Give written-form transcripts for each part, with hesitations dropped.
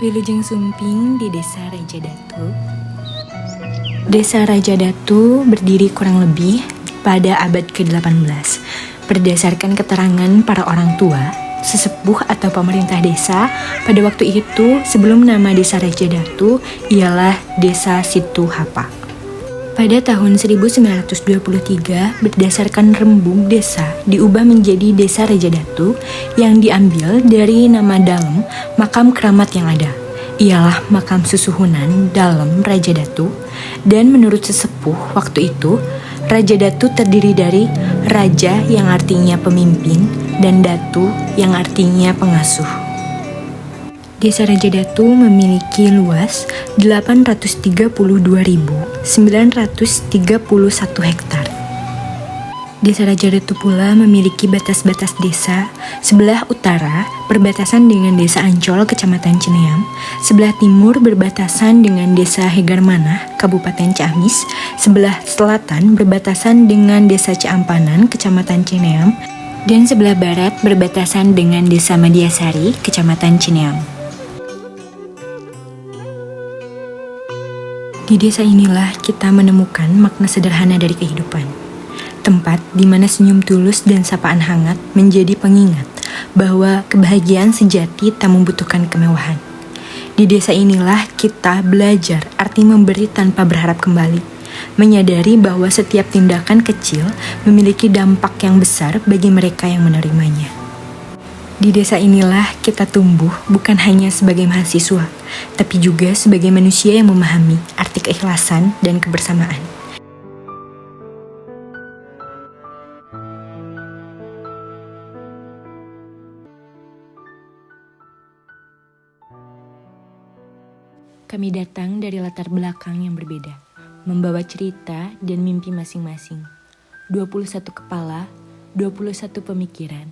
Wilujeng Sumping di Desa Raja Datu. Desa Raja Datu berdiri kurang lebih pada abad ke-18. Berdasarkan keterangan para orang tua, sesepuh atau pemerintah desa pada waktu itu sebelum nama Desa Raja Datu ialah Desa Situ Hapa. Pada tahun 1923, berdasarkan rembug desa diubah menjadi Desa Raja Datu yang diambil dari nama dalem makam keramat yang ada. Ialah makam Susuhunan Dalem Raja Datu, dan menurut sesepuh waktu itu, Raja Datu terdiri dari Raja yang artinya pemimpin dan Datu yang artinya pengasuh. Desa Raja Datu memiliki luas 832.931 hektar. Desa Raja Datu pula memiliki batas-batas desa. Sebelah utara berbatasan dengan Desa Ancol, Kecamatan Cineam. Sebelah timur berbatasan dengan Desa Hegarmanah, Kabupaten Ciamis. Sebelah selatan berbatasan dengan Desa Ciampanan, Kecamatan Cineam. Dan sebelah barat berbatasan dengan Desa Madiasari, Kecamatan Cineam. Di desa inilah kita menemukan makna sederhana dari kehidupan. Tempat di mana senyum tulus dan sapaan hangat menjadi pengingat bahwa kebahagiaan sejati tak membutuhkan kemewahan. Di desa inilah kita belajar arti memberi tanpa berharap kembali, menyadari bahwa setiap tindakan kecil memiliki dampak yang besar bagi mereka yang menerimanya. Di desa inilah kita tumbuh bukan hanya sebagai mahasiswa, tapi juga sebagai manusia yang memahami arti keikhlasan dan kebersamaan. Kami datang dari latar belakang yang berbeda, membawa cerita dan mimpi masing-masing. 21 kepala, 21 pemikiran,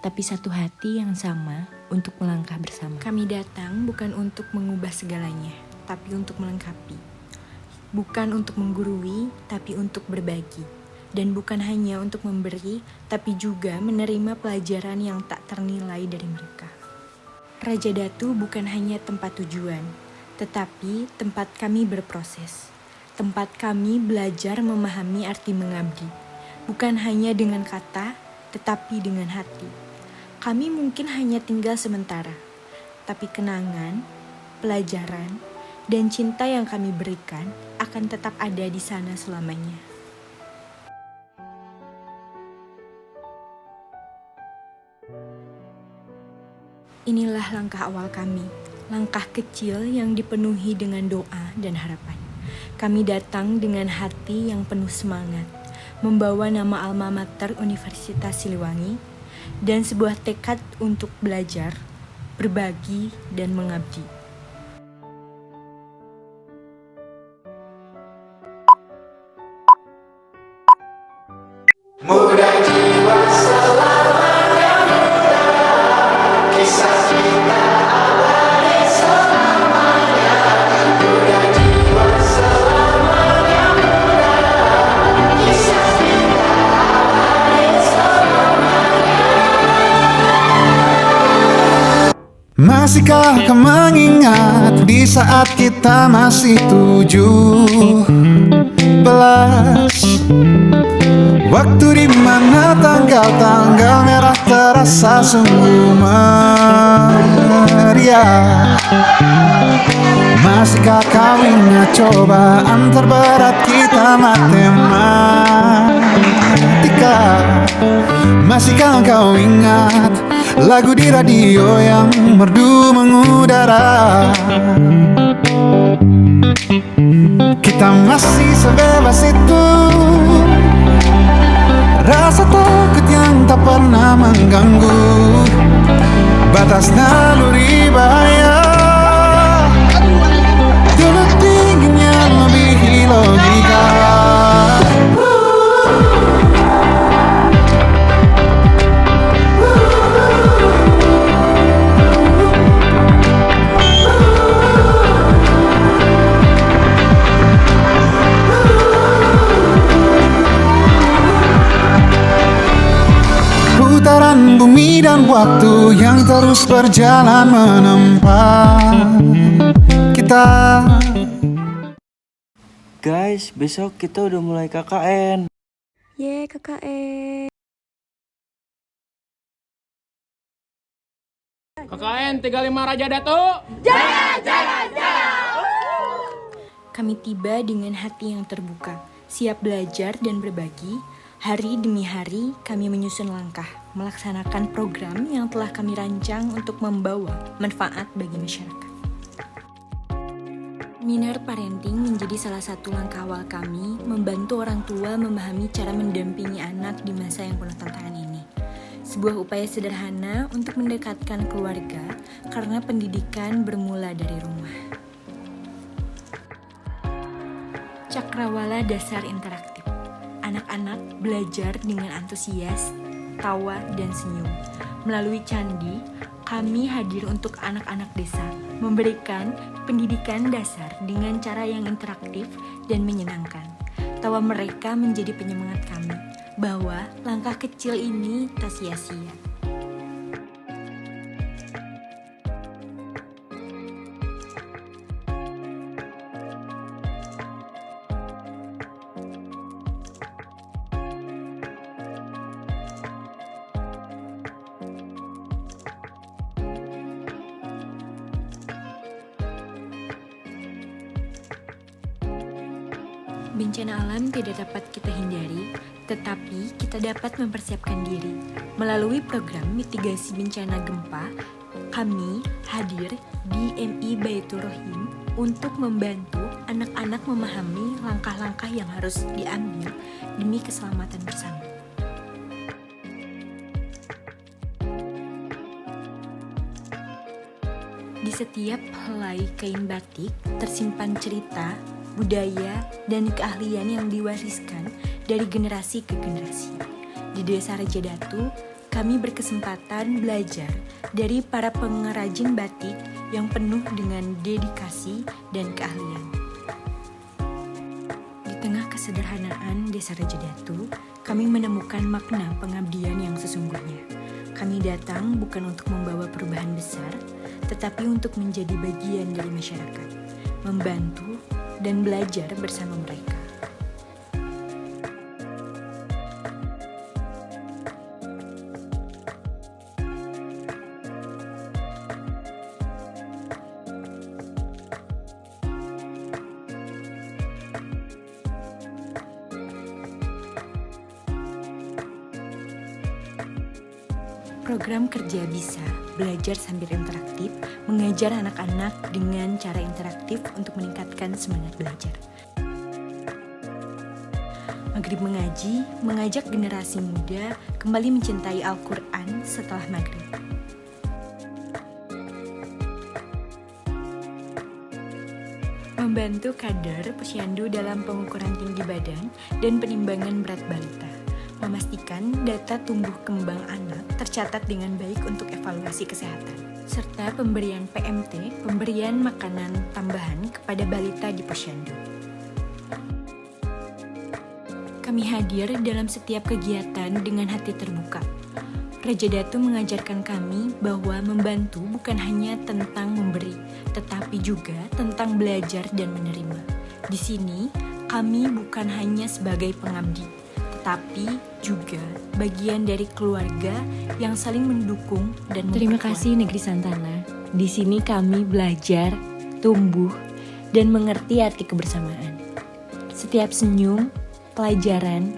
tapi satu hati yang sama untuk melangkah bersama. Kami datang bukan untuk mengubah segalanya, tapi untuk melengkapi. Bukan untuk menggurui, tapi untuk berbagi. Dan bukan hanya untuk memberi, tapi juga menerima pelajaran yang tak ternilai dari mereka. Raja Datu bukan hanya tempat tujuan, tetapi tempat kami berproses. Tempat kami belajar memahami arti mengabdi. Bukan hanya dengan kata, tetapi dengan hati. Kami mungkin hanya tinggal sementara, tapi kenangan, pelajaran, dan cinta yang kami berikan akan tetap ada di sana selamanya. Inilah langkah awal kami, langkah kecil yang dipenuhi dengan doa dan harapan. Kami datang dengan hati yang penuh semangat, membawa nama alma mater Universitas Siliwangi, dan sebuah tekad untuk belajar, berbagi, dan mengabdi. Muda jiwa selamanya muda, kisah kita abadi selamanya. Muda jiwa selamanya muda, kisah kita abadi selamanya. Masihkah kau mengingat di saat kita masih 17? Waktu di mana tanggal-tanggal merah terasa sungguh meriah. Masihkah kau ingat cobaan terberat kita matematika? Masihkah kau ingat lagu di radio yang merdu mengudara? Kita masih sebebas itu, rasa takut yang tak pernah mengganggu batas naluri bahaya. Dulu tingginya melebihi logika. Putaran bumi dan waktu yang terus terus berjalan menempat kita. Guys, besok kita udah mulai KKN. Ye, KKN. KKN 35 Raja Datu. Kami tiba dengan hati yang terbuka, siap belajar dan berbagi. Hari demi hari kami menyusun langkah, melaksanakan program yang telah kami rancang untuk membawa manfaat bagi masyarakat. Seminar parenting menjadi salah satu langkah awal kami membantu orang tua memahami cara mendampingi anak di masa yang penuh tantangan ini. Sebuah upaya sederhana untuk mendekatkan keluarga karena pendidikan bermula dari rumah. Cakrawala Dasar Interaktif. Anak-anak belajar dengan antusias, tawa, dan senyum. Melalui candi, kami hadir untuk anak-anak desa, memberikan pendidikan dasar dengan cara yang interaktif dan menyenangkan. Tawa mereka menjadi penyemangat kami, bahwa langkah kecil ini tak sia-sia. Bencana alam tidak dapat kita hindari, tetapi kita dapat mempersiapkan diri. Melalui program mitigasi bencana gempa, kami hadir di MI Baitur Rohim untuk membantu anak-anak memahami langkah-langkah yang harus diambil demi keselamatan bersama. Di setiap helai kain batik tersimpan cerita, budaya, dan keahlian yang diwariskan dari generasi ke generasi. Di Desa Raja Datu, kami berkesempatan belajar dari para pengrajin batik yang penuh dengan dedikasi dan keahlian. Di tengah kesederhanaan Desa Raja Datu, kami menemukan makna pengabdian yang sesungguhnya. Kami datang bukan untuk membawa perubahan besar, tetapi untuk menjadi bagian dari masyarakat, membantu dan belajar bersama mereka. Program Kerja Bisa, belajar sambil interaktif, mengajar anak-anak dengan cara interaktif untuk meningkatkan semangat belajar. Maghrib Mengaji, mengajak generasi muda kembali mencintai Al-Quran setelah maghrib. Membantu kader posyandu dalam pengukuran tinggi badan dan penimbangan berat balita. Memastikan data tumbuh kembang anak tercatat dengan baik untuk evaluasi kesehatan, serta pemberian PMT, pemberian makanan tambahan kepada balita di posyandu. Kami hadir dalam setiap kegiatan dengan hati terbuka. Raja Datu mengajarkan kami bahwa membantu bukan hanya tentang memberi, tetapi juga tentang belajar dan menerima. Di sini, kami bukan hanya sebagai pengabdi, tapi juga bagian dari keluarga yang saling mendukung dan memperkuat. Terima kasih Negeri Santana. Di sini kami belajar, tumbuh, dan mengerti arti kebersamaan. Setiap senyum, pelajaran,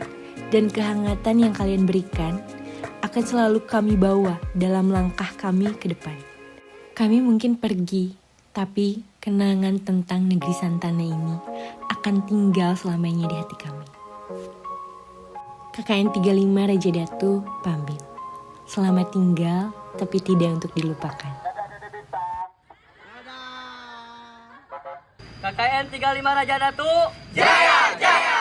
dan kehangatan yang kalian berikan akan selalu kami bawa dalam langkah kami ke depan. Kami mungkin pergi, tapi kenangan tentang Negeri Santana ini akan tinggal selamanya di hati kami. KKN 35 Raja Datu pamit. Selamat tinggal, tapi tidak untuk dilupakan. KKN 35 Raja Datu. Jaya, jaya.